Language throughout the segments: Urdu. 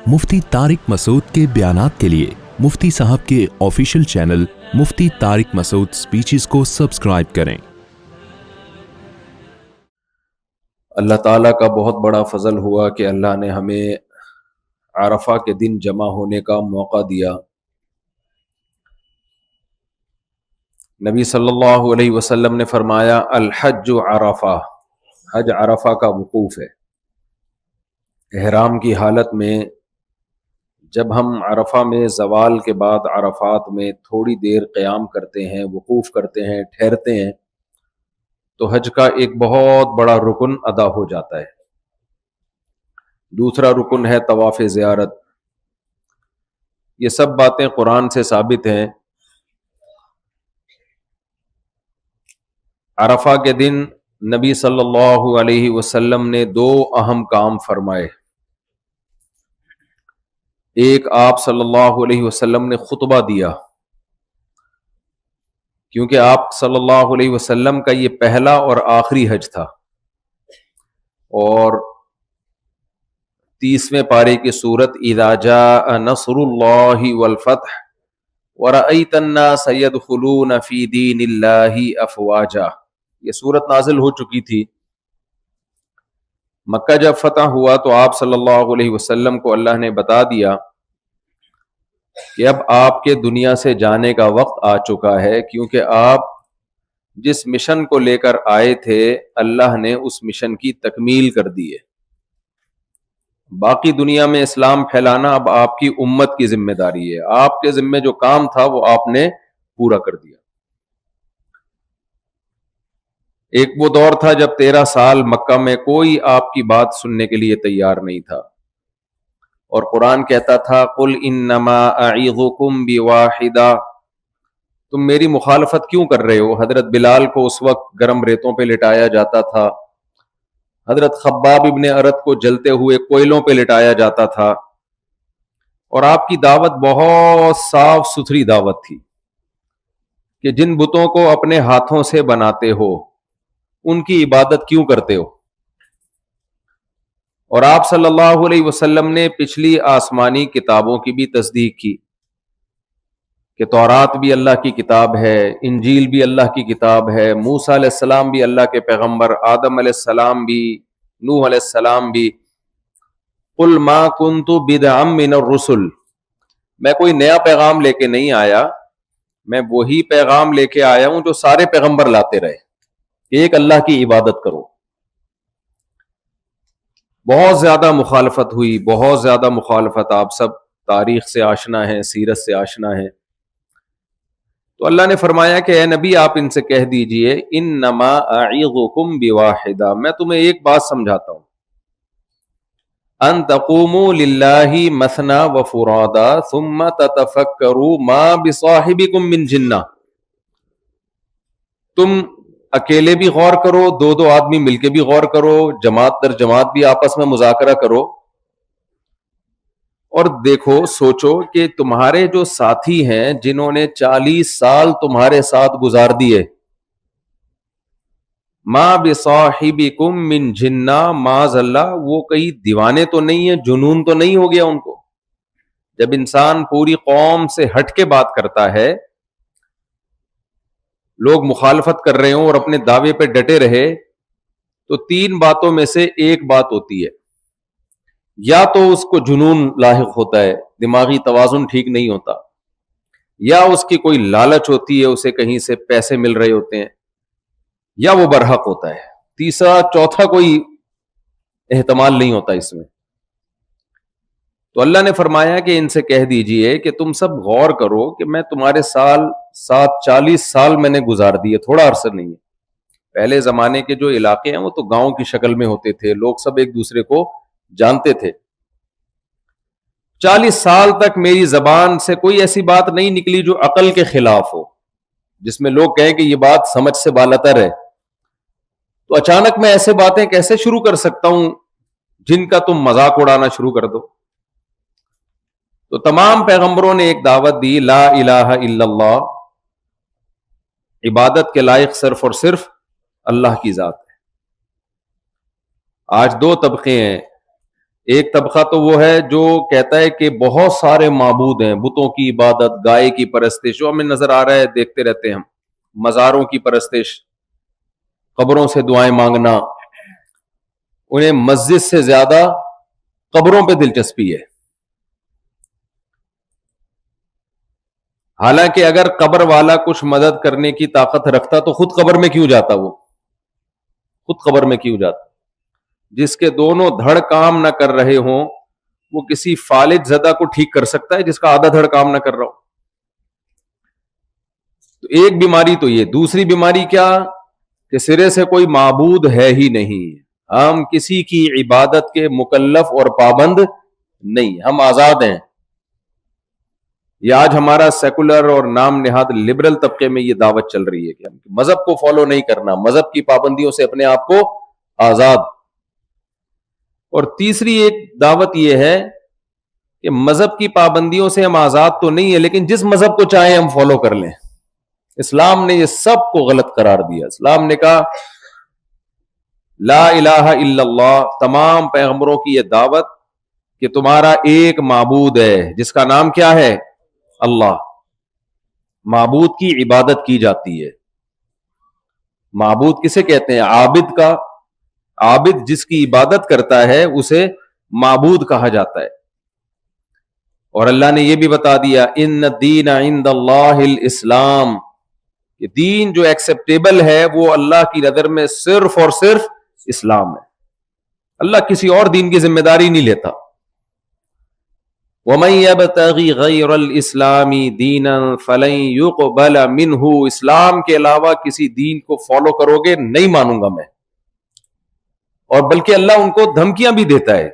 مفتی طارق مسعود کے بیانات کے لیے مفتی صاحب کے آفیشیل چینل مفتی طارق مسعود سپیچز کو سبسکرائب کریں۔ اللہ تعالیٰ کا بہت بڑا فضل ہوا کہ اللہ نے ہمیں عرفہ کے دن جمع ہونے کا موقع دیا۔ نبی صلی اللہ علیہ وسلم نے فرمایا الحج عرفہ، حج عرفہ کا وقوف ہے۔ احرام کی حالت میں جب ہم عرفہ میں زوال کے بعد عرفات میں تھوڑی دیر قیام کرتے ہیں، وقوف کرتے ہیں، ٹھہرتے ہیں، تو حج کا ایک بہت بڑا رکن ادا ہو جاتا ہے۔ دوسرا رکن ہے طواف زیارت۔ یہ سب باتیں قرآن سے ثابت ہیں۔ عرفہ کے دن نبی صلی اللہ علیہ وسلم نے دو اہم کام فرمائے۔ ایک، آپ صلی اللہ علیہ وسلم نے خطبہ دیا، کیونکہ آپ صلی اللہ علیہ وسلم کا یہ پہلا اور آخری حج تھا، اور 30ویں پارے کی سورت اذا جاء نصر اللہ والفتح ورأیت الناس يدخلون فی دین اللہ افواجا، یہ سورت نازل ہو چکی تھی۔ مکہ جب فتح ہوا تو آپ صلی اللہ علیہ وسلم کو اللہ نے بتا دیا کہ اب آپ کے دنیا سے جانے کا وقت آ چکا ہے، کیونکہ آپ جس مشن کو لے کر آئے تھے اللہ نے اس مشن کی تکمیل کر دی ہے۔ باقی دنیا میں اسلام پھیلانا اب آپ کی امت کی ذمہ داری ہے۔ آپ کے ذمہ جو کام تھا وہ آپ نے پورا کر دیا۔ ایک وہ دور تھا جب 13 سال مکہ میں کوئی آپ کی بات سننے کے لیے تیار نہیں تھا، اور قرآن کہتا تھا قل انما اعظکم بواحدہ، تم میری مخالفت کیوں کر رہے ہو؟ حضرت بلال کو اس وقت گرم ریتوں پہ لٹایا جاتا تھا، حضرت خباب ابن ارت کو جلتے ہوئے کوئلوں پہ لٹایا جاتا تھا، اور آپ کی دعوت بہت صاف ستھری دعوت تھی کہ جن بتوں کو اپنے ہاتھوں سے بناتے ہو ان کی عبادت کیوں کرتے ہو؟ اور آپ صلی اللہ علیہ وسلم نے پچھلی آسمانی کتابوں کی بھی تصدیق کی کہ تورات بھی اللہ کی کتاب ہے، انجیل بھی اللہ کی کتاب ہے، موسیٰ علیہ السلام بھی اللہ کے پیغمبر، آدم علیہ السلام بھی، نوح علیہ السلام بھی۔ قل ما کنت بدعا من الرسل، میں کوئی نیا پیغام لے کے نہیں آیا، میں وہی پیغام لے کے آیا ہوں جو سارے پیغمبر لاتے رہے، ایک اللہ کی عبادت کرو۔ بہت زیادہ مخالفت ہوئی، بہت زیادہ مخالفت، آپ سب تاریخ سے آشنا ہیں، سیرت سے آشنا ہیں۔ تو اللہ نے فرمایا کہ اے نبی آپ ان سے کہہ دیجئے انما اعظکم بواحدہ، میں تمہیں ایک بات سمجھاتا ہوں، ان تقوموا للہ مثنی وفرادا ثم تتفکروا ما بصاحبکم من جنہ، تم اکیلے بھی غور کرو، دو دو آدمی مل کے بھی غور کرو، جماعت در جماعت بھی آپس میں مذاکرہ کرو، اور دیکھو سوچو کہ تمہارے جو ساتھی ہیں جنہوں نے 40 سال تمہارے ساتھ گزار دیے، ما بصاحبکم من جنہ، معاذ اللہ وہ کئی دیوانے تو نہیں ہیں، جنون تو نہیں ہو گیا ان کو؟ جب انسان پوری قوم سے ہٹ کے بات کرتا ہے، لوگ مخالفت کر رہے ہوں اور اپنے دعوے پہ ڈٹے رہے، تو 3 باتوں میں سے ایک بات ہوتی ہے، یا تو اس کو جنون لاحق ہوتا ہے، دماغی توازن ٹھیک نہیں ہوتا، یا اس کی کوئی لالچ ہوتی ہے، اسے کہیں سے پیسے مل رہے ہوتے ہیں، یا وہ برحق ہوتا ہے، تیسرا چوتھا کوئی احتمال نہیں ہوتا اس میں۔ تو اللہ نے فرمایا کہ ان سے کہہ دیجئے کہ تم سب غور کرو کہ میں تمہارے ساتھ 40 سال میں نے گزار دیے، تھوڑا عرصہ نہیں ہے۔ پہلے زمانے کے جو علاقے ہیں وہ تو گاؤں کی شکل میں ہوتے تھے، لوگ سب ایک دوسرے کو جانتے تھے۔ 40 سال تک میری زبان سے کوئی ایسی بات نہیں نکلی جو عقل کے خلاف ہو، جس میں لوگ کہیں کہ یہ بات سمجھ سے بالاتر ہے، تو اچانک میں ایسے باتیں کیسے شروع کر سکتا ہوں جن کا تم مذاق اڑانا شروع کر دو؟ تو تمام پیغمبروں نے ایک دعوت دی، لا الہ الا اللہ، عبادت کے لائق صرف اور صرف اللہ کی ذات ہے۔ آج 2 طبقے ہیں، ایک طبقہ تو وہ ہے جو کہتا ہے کہ بہت سارے معبود ہیں، بتوں کی عبادت، گائے کی پرستش، جو ہمیں نظر آ رہا ہے دیکھتے رہتے ہیں ہم، مزاروں کی پرستش، قبروں سے دعائیں مانگنا، انہیں مسجد سے زیادہ قبروں پہ دلچسپی ہے. حالانکہ اگر قبر والا کچھ مدد کرنے کی طاقت رکھتا تو خود قبر میں کیوں جاتا؟ وہ خود قبر میں کیوں جاتا؟ جس کے دونوں دھڑ کام نہ کر رہے ہوں وہ کسی فالج زدہ کو ٹھیک کر سکتا ہے جس کا آدھا دھڑ کام نہ کر رہا ہو. تو ایک بیماری تو یہ. دوسری بیماری کیا کہ سرے سے کوئی معبود ہے ہی نہیں، ہم کسی کی عبادت کے مکلف اور پابند نہیں، ہم آزاد ہیں. یہ آج ہمارا سیکولر اور نام نہاد لبرل طبقے میں یہ دعوت چل رہی ہے کہ مذہب کو فالو نہیں کرنا، مذہب کی پابندیوں سے اپنے آپ کو آزاد. اور تیسری ایک دعوت یہ ہے کہ مذہب کی پابندیوں سے ہم آزاد تو نہیں ہے لیکن جس مذہب کو چاہیں ہم فالو کر لیں. اسلام نے یہ سب کو غلط قرار دیا. اسلام نے کہا لا الہ الا اللہ، تمام پیغمبروں کی یہ دعوت کہ تمہارا ایک معبود ہے جس کا نام کیا ہے؟ اللہ. معبود کی عبادت کی جاتی ہے. معبود کسے کہتے ہیں؟ عابد کا. عابد جس کی عبادت کرتا ہے اسے معبود کہا جاتا ہے. اور اللہ نے یہ بھی بتا دیا ان الدین عند اللہ الاسلام، کہ دین جو ایکسیپٹیبل ہے وہ اللہ کی نظر میں صرف اور صرف اسلام ہے. اللہ کسی اور دین کی ذمہ داری نہیں لیتا. وَمَن يَبْتَغِ غَيْرَ الْإِسْلَامِ دِينًا فَلَن يُقْبَلَ مِنْهُ، اسلام کے علاوہ کسی دین کو فالو کرو گے نہیں مانوں گا میں. اور بلکہ اللہ ان کو دھمکیاں بھی دیتا ہے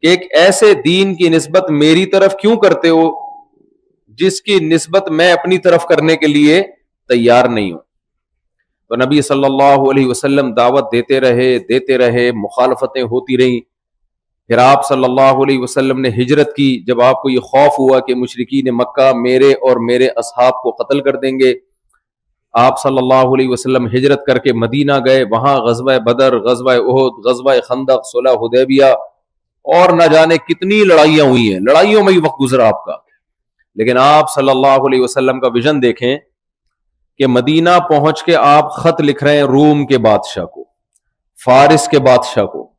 کہ ایک ایسے دین کی نسبت میری طرف کیوں کرتے ہو جس کی نسبت میں اپنی طرف کرنے کے لیے تیار نہیں ہوں. تو نبی صلی اللہ علیہ وسلم دعوت دیتے رہے، مخالفتیں ہوتی رہیں. پھر آپ صلی اللہ علیہ وسلم نے ہجرت کی. جب آپ کو یہ خوف ہوا کہ مشرکین مکہ میرے اور میرے اصحاب کو قتل کر دیں گے، آپ صلی اللہ علیہ وسلم ہجرت کر کے مدینہ گئے. وہاں غزوہ بدر، غزوہ احد، غزوہ خندق، صلح حدیبیہ اور نہ جانے کتنی لڑائیاں ہوئی ہیں. لڑائیوں میں ہی وقت گزرا آپ کا. لیکن آپ صلی اللہ علیہ وسلم کا ویژن دیکھیں کہ مدینہ پہنچ کے آپ خط لکھ رہے ہیں روم کے بادشاہ کو، فارس کے بادشاہ کو.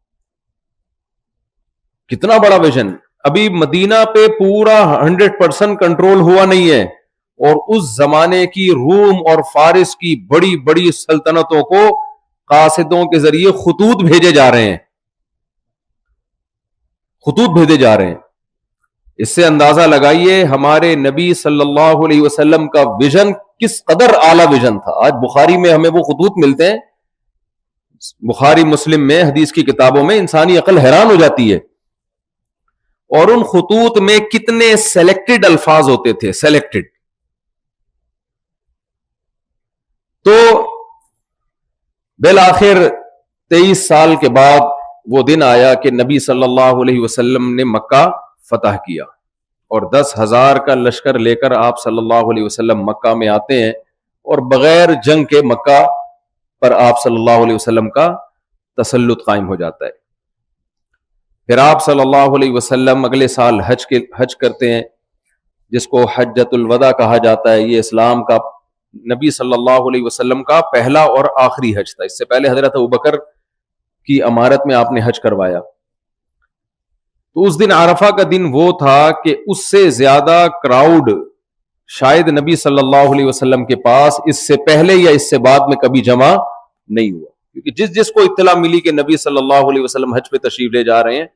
کتنا بڑا ویژن. ابھی مدینہ پہ پورا 100% کنٹرول ہوا نہیں ہے، اور اس زمانے کی روم اور فارس کی بڑی بڑی سلطنتوں کو قاصدوں کے ذریعے خطوط بھیجے جا رہے ہیں. خطوط بھیجے جا رہے ہیں. اس سے اندازہ لگائیے ہمارے نبی صلی اللہ علیہ وسلم کا ویژن کس قدر اعلیٰ ویژن تھا. آج بخاری میں ہمیں وہ خطوط ملتے ہیں، بخاری مسلم میں، حدیث کی کتابوں میں، انسانی عقل حیران ہو جاتی ہے. اور ان خطوط میں کتنے سلیکٹڈ الفاظ ہوتے تھے، سلیکٹڈ. تو بالآخر 23 سال کے بعد وہ دن آیا کہ نبی صلی اللہ علیہ وسلم نے مکہ فتح کیا، اور 10,000 کا لشکر لے کر آپ صلی اللہ علیہ وسلم مکہ میں آتے ہیں، اور بغیر جنگ کے مکہ پر آپ صلی اللہ علیہ وسلم کا تسلط قائم ہو جاتا ہے. پھر آپ صلی اللہ علیہ وسلم اگلے سال حج کرتے ہیں، جس کو حجۃ الوداع کہا جاتا ہے. یہ اسلام کا نبی صلی اللہ علیہ وسلم کا پہلا اور آخری حج تھا. اس سے پہلے حضرت ابوبکر کی امارت میں آپ نے حج کروایا. تو اس دن عرفہ کا دن وہ تھا کہ اس سے زیادہ کراؤڈ شاید نبی صلی اللہ علیہ وسلم کے پاس اس سے پہلے یا اس سے بعد میں کبھی جمع نہیں ہوا. کیونکہ جس کو اطلاع ملی کہ نبی صلی اللہ علیہ وسلم حج پہ تشریف لے جا رہے ہیں،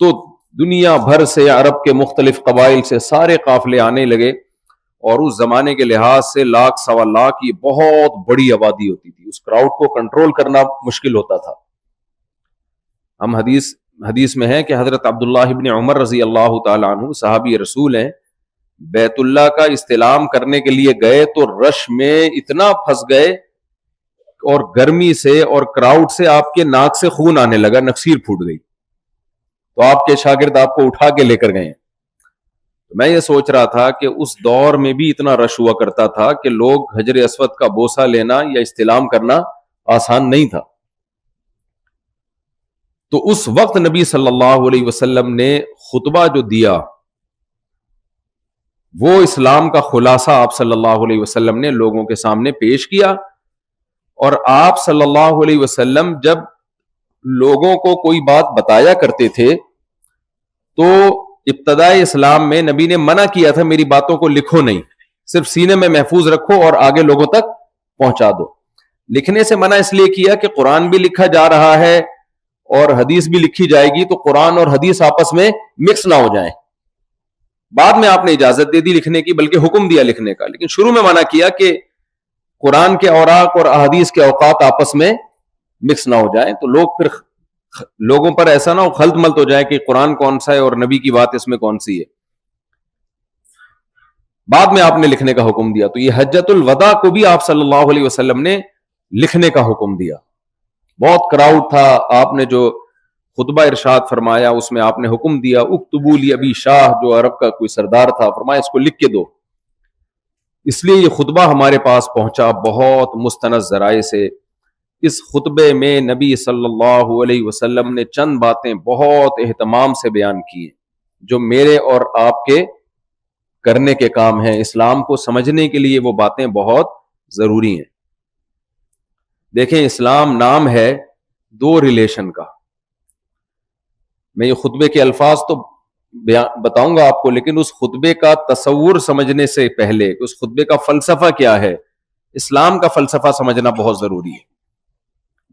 تو دنیا بھر سے، عرب کے مختلف قبائل سے سارے قافلے آنے لگے. اور اس زمانے کے لحاظ سے 100,000 سوا لاکھ کی بہت بڑی آبادی ہوتی تھی. اس کراؤڈ کو کنٹرول کرنا مشکل ہوتا تھا. ہم حدیث میں ہے کہ حضرت عبداللہ ابن عمر رضی اللہ تعالیٰ عنہ صحابی رسول ہیں، بیت اللہ کا استلام کرنے کے لیے گئے تو رش میں اتنا پھنس گئے، اور گرمی سے اور کراؤڈ سے آپ کے ناک سے خون آنے لگا، نکسیر پھوٹ گئی. تو آپ کے شاگرد آپ کو اٹھا کے لے کر گئے. میں یہ سوچ رہا تھا کہ اس دور میں بھی اتنا رش ہوا کرتا تھا کہ لوگ حجر اسود کا بوسہ لینا یا استلام کرنا آسان نہیں تھا. تو اس وقت نبی صلی اللہ علیہ وسلم نے خطبہ جو دیا وہ اسلام کا خلاصہ آپ صلی اللہ علیہ وسلم نے لوگوں کے سامنے پیش کیا. اور آپ صلی اللہ علیہ وسلم جب لوگوں کو کوئی بات بتایا کرتے تھے تو ابتدائی اسلام میں نبی نے منع کیا تھا میری باتوں کو لکھو نہیں, صرف سینے میں محفوظ رکھو اور آگے لوگوں تک پہنچا دو. لکھنے سے منع اس لیے کیا کہ قرآن بھی لکھا جا رہا ہے اور حدیث بھی لکھی جائے گی, تو قرآن اور حدیث آپس میں مکس نہ ہو جائیں. بعد میں آپ نے اجازت دے دی لکھنے کی, بلکہ حکم دیا لکھنے کا, لیکن شروع میں منع کیا کہ قرآن کے اوراق اور احادیث کے اوقات آپس میں مکس نہ ہو جائیں, تو لوگ پھر لوگوں پر ایسا نہ ہو خلط ملط ہو جائے کہ قرآن کون سا ہے اور نبی کی بات اس میں کون سی ہے. بعد میں آپ نے لکھنے کا حکم دیا. تو یہ حجۃ الوداع کو بھی آپ صلی اللہ علیہ وسلم نے لکھنے کا حکم دیا. بہت کراؤڈ تھا, آپ نے جو خطبہ ارشاد فرمایا اس میں آپ نے حکم دیا اکتبوا لابی شاہ, جو عرب کا کوئی سردار تھا, فرمایا اس کو لکھ کے دو. اس لیے یہ خطبہ ہمارے پاس پہنچا بہت مستند ذرائع سے. اس خطبے میں نبی صلی اللہ علیہ وسلم نے چند باتیں بہت اہتمام سے بیان کی جو میرے اور آپ کے کرنے کے کام ہیں. اسلام کو سمجھنے کے لیے وہ باتیں بہت ضروری ہیں. دیکھیں, اسلام نام ہے دو ریلیشن کا. میں یہ خطبے کے الفاظ تو بتاؤں گا آپ کو, لیکن اس خطبے کا تصور سمجھنے سے پہلے اس خطبے کا فلسفہ کیا ہے, اسلام کا فلسفہ سمجھنا بہت ضروری ہے.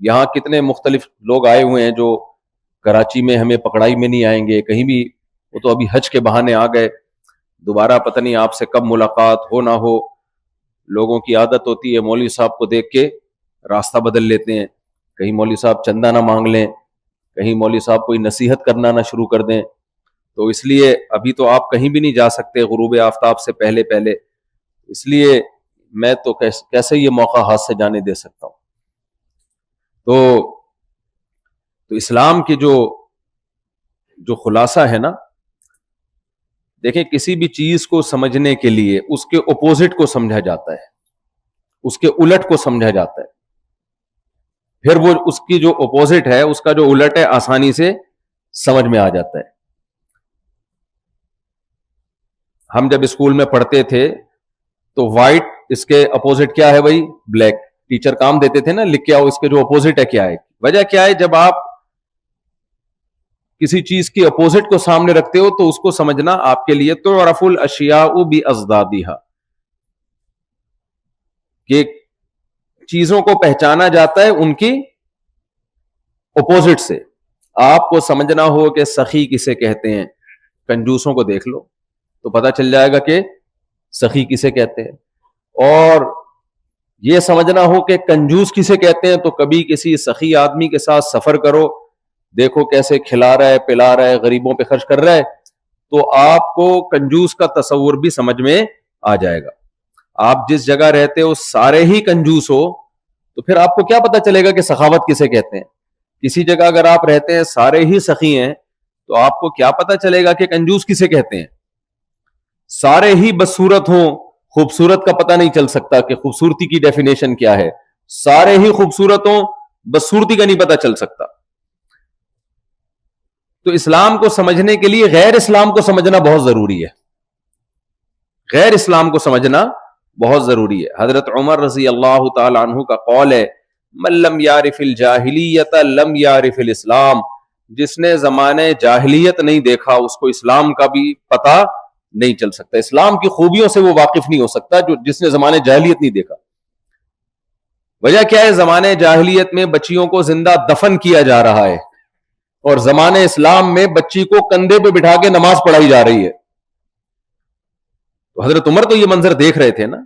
یہاں کتنے مختلف لوگ آئے ہوئے ہیں جو کراچی میں ہمیں پکڑائی میں نہیں آئیں گے کہیں بھی, وہ تو ابھی حج کے بہانے آ گئے, دوبارہ پتہ نہیں آپ سے کب ملاقات ہو نہ ہو. لوگوں کی عادت ہوتی ہے مولوی صاحب کو دیکھ کے راستہ بدل لیتے ہیں, کہیں مولوی صاحب چندہ نہ مانگ لیں, کہیں مولوی صاحب کوئی نصیحت کرنا نہ شروع کر دیں. تو اس لیے ابھی تو آپ کہیں بھی نہیں جا سکتے غروب آفتاب سے پہلے, اس لیے میں تو کیسے یہ موقع ہاتھ سے جانے دے سکتا ہوں. تو اسلام کی جو خلاصہ ہے نا, دیکھیں کسی بھی چیز کو سمجھنے کے لیے اس کے اپوزٹ کو سمجھا جاتا ہے, اس کے الٹ کو سمجھا جاتا ہے, پھر وہ اس کی جو اپوزٹ ہے اس کا جو الٹ ہے آسانی سے سمجھ میں آ جاتا ہے. ہم جب اسکول میں پڑھتے تھے تو وائٹ اس کے اپوزٹ کیا ہے بھائی, بلیک. ٹیچر کام دیتے تھے نا, لکھ کے آؤ اس کے جو اپوزٹ ہے کیا ہے. وجہ کیا ہے, جب آپ کسی چیز کی اپوزٹ کو سامنے رکھتے ہو تو اس کو سمجھنا آپ کے لیے تعرف الاشیاء بازدادها, کہ چیزوں کو پہچانا جاتا ہے ان کی اپوزٹ سے. آپ کو سمجھنا ہو کہ سخی کسے کہتے ہیں, کنجوسوں کو دیکھ لو تو پتہ چل جائے گا کہ سخی کسے کہتے ہیں. اور یہ سمجھنا ہو کہ کنجوس کسے کہتے ہیں تو کبھی کسی سخی آدمی کے ساتھ سفر کرو, دیکھو کیسے کھلا رہا ہے, پلا رہا ہے, غریبوں پہ خرچ کر رہا ہے, تو آپ کو کنجوس کا تصور بھی سمجھ میں آ جائے گا. آپ جس جگہ رہتے ہو سارے ہی کنجوس ہو تو پھر آپ کو کیا پتا چلے گا کہ سخاوت کسے کہتے ہیں. کسی جگہ اگر آپ رہتے ہیں سارے ہی سخی ہیں تو آپ کو کیا پتا چلے گا کہ کنجوس کسے کہتے ہیں. سارے ہی بدصورت ہوں, خوبصورت کا پتہ نہیں چل سکتا کہ خوبصورتی کی ڈیفینیشن کیا ہے. سارے ہی خوبصورت ہوں, بدصورتی کا نہیں پتہ چل سکتا. تو اسلام کو سمجھنے کے لیے غیر اسلام کو سمجھنا بہت ضروری ہے, غیر اسلام کو سمجھنا بہت ضروری ہے. حضرت عمر رضی اللہ تعالی عنہ کا قول ہے, من لم یعرف الجاہلیت لم یعرف الاسلام, جس نے زمانے جاہلیت نہیں دیکھا اس کو اسلام کا بھی پتہ نہیں چل سکتا. اسلام کی خوبیوں سے وہ واقف نہیں ہو سکتا جس نے زمانے جاہلیت نہیں دیکھا. وجہ کیا ہے, زمانے جاہلیت میں بچیوں کو زندہ دفن کیا جا رہا ہے اور زمانے اسلام میں بچی کو کندھے پہ بٹھا کے نماز پڑھائی جا رہی ہے. تو حضرت عمر تو یہ منظر دیکھ رہے تھے نا.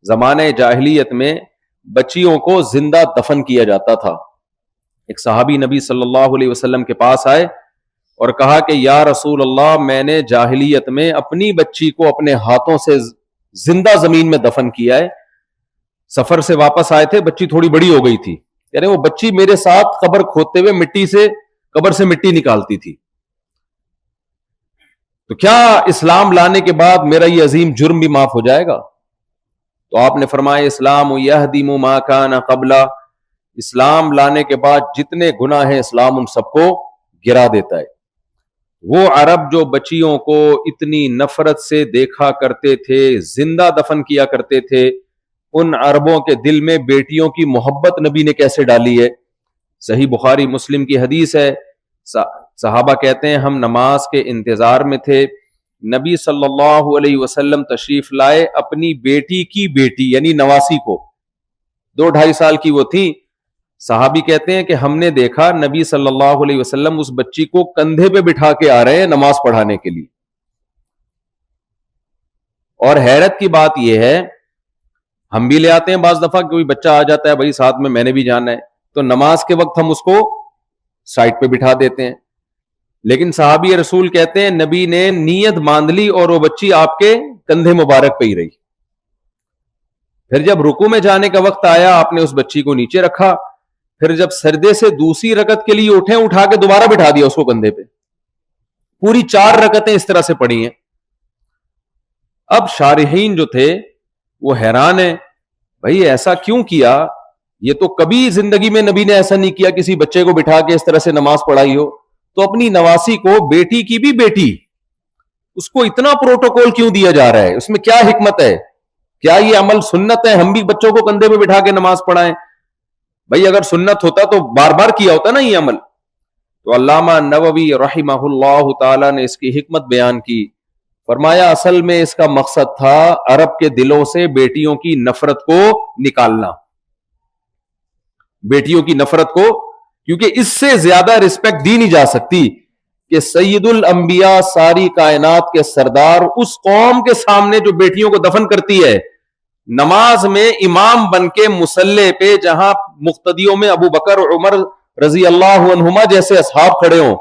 زمانے جاہلیت میں بچیوں کو زندہ دفن کیا جاتا تھا. ایک صحابی نبی صلی اللہ علیہ وسلم کے پاس آئے اور کہا کہ یا رسول اللہ, میں نے جاہلیت میں اپنی بچی کو اپنے ہاتھوں سے زندہ زمین میں دفن کیا ہے. سفر سے واپس آئے تھے, بچی تھوڑی بڑی ہو گئی تھی, یعنی وہ بچی میرے ساتھ قبر کھودتے ہوئے قبر سے مٹی نکالتی تھی. تو کیا اسلام لانے کے بعد میرا یہ عظیم جرم بھی معاف ہو جائے گا؟ تو آپ نے فرمایا اسلام یہدم ما کان قبلہ, اسلام لانے کے بعد جتنے گناہ ہیں اسلام ان سب کو گرا دیتا ہے. وہ عرب جو بچیوں کو اتنی نفرت سے دیکھا کرتے تھے, زندہ دفن کیا کرتے تھے, ان عربوں کے دل میں بیٹیوں کی محبت نبی نے کیسے ڈالی ہے. صحیح بخاری مسلم کی حدیث ہے, صحابہ کہتے ہیں ہم نماز کے انتظار میں تھے, نبی صلی اللہ علیہ وسلم تشریف لائے, اپنی بیٹی کی بیٹی یعنی نواسی کو, 2-2.5 سال کی وہ تھی. صحابی کہتے ہیں کہ ہم نے دیکھا نبی صلی اللہ علیہ وسلم اس بچی کو کندھے پہ بٹھا کے آ رہے ہیں نماز پڑھانے کے لیے. اور حیرت کی بات یہ ہے, ہم بھی لے آتے ہیں بعض دفعہ کوئی بچہ آ جاتا ہے بھائی ساتھ میں نے بھی جانا ہے, تو نماز کے وقت ہم اس کو سائڈ پہ بٹھا دیتے ہیں. لیکن صحابی رسول کہتے ہیں نبی نے نیت باندھ لی اور وہ بچی آپ کے کندھے مبارک پہ ہی رہی. پھر جب رکوع میں جانے کا وقت آیا آپ نے اس بچی کو نیچے رکھا, پھر جب سجدے سے دوسری رکعت کے لیے اٹھے, اٹھا کے دوبارہ بٹھا دیا اس کو کندھے پہ. پوری 4 رکعتیں اس طرح سے پڑھی ہیں. اب شارحین جو تھے وہ حیران ہیں, بھائی ایسا کیوں کیا, یہ تو کبھی زندگی میں نبی نے ایسا نہیں کیا کسی بچے کو بٹھا کے اس طرح سے نماز پڑھائی ہو. تو اپنی نواسی کو, بیٹی کی بھی بیٹی, اس کو اتنا پروٹوکول کیوں دیا جا رہا ہے, اس میں کیا حکمت ہے, کیا یہ عمل سنت ہے ہم بھی بچوں کو کندھے پہ بٹھا کے نماز پڑھائیں؟ بھائی اگر سنت ہوتا تو بار بار کیا ہوتا نا یہ عمل. تو علامہ نووی رحمہ اللہ تعالی نے اس کی حکمت بیان کی, فرمایا اصل میں اس کا مقصد تھا عرب کے دلوں سے بیٹیوں کی نفرت کو نکالنا, بیٹیوں کی نفرت کو, کیونکہ اس سے زیادہ رسپیکٹ دی نہیں جا سکتی کہ سید الانبیاء ساری کائنات کے سردار اس قوم کے سامنے جو بیٹیوں کو دفن کرتی ہے, نماز میں امام بن کے مصلی پہ جہاں مقتدیوں میں ابو بکر عمر رضی اللہ عنہما جیسے اصحاب کھڑے ہوں,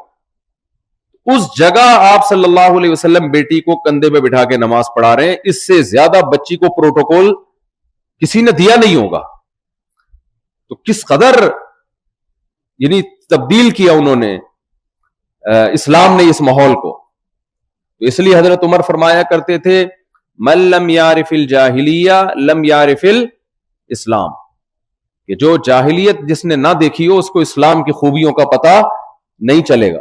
اس جگہ آپ صلی اللہ علیہ وسلم بیٹی کو کندھے پہ بٹھا کے نماز پڑھا رہے ہیں. اس سے زیادہ بچی کو پروٹوکول کسی نے دیا نہیں ہوگا. تو کس قدر یعنی تبدیل کیا انہوں نے اسلام نے اس ماحول کو. تو اس لیے حضرت عمر فرمایا کرتے تھے من لم یعرف الجاہلیہ لم یعرف الاسلام, کہ جو جاہلیت جس نے نہ دیکھی ہو اس کو اسلام کی خوبیوں کا پتہ نہیں چلے گا.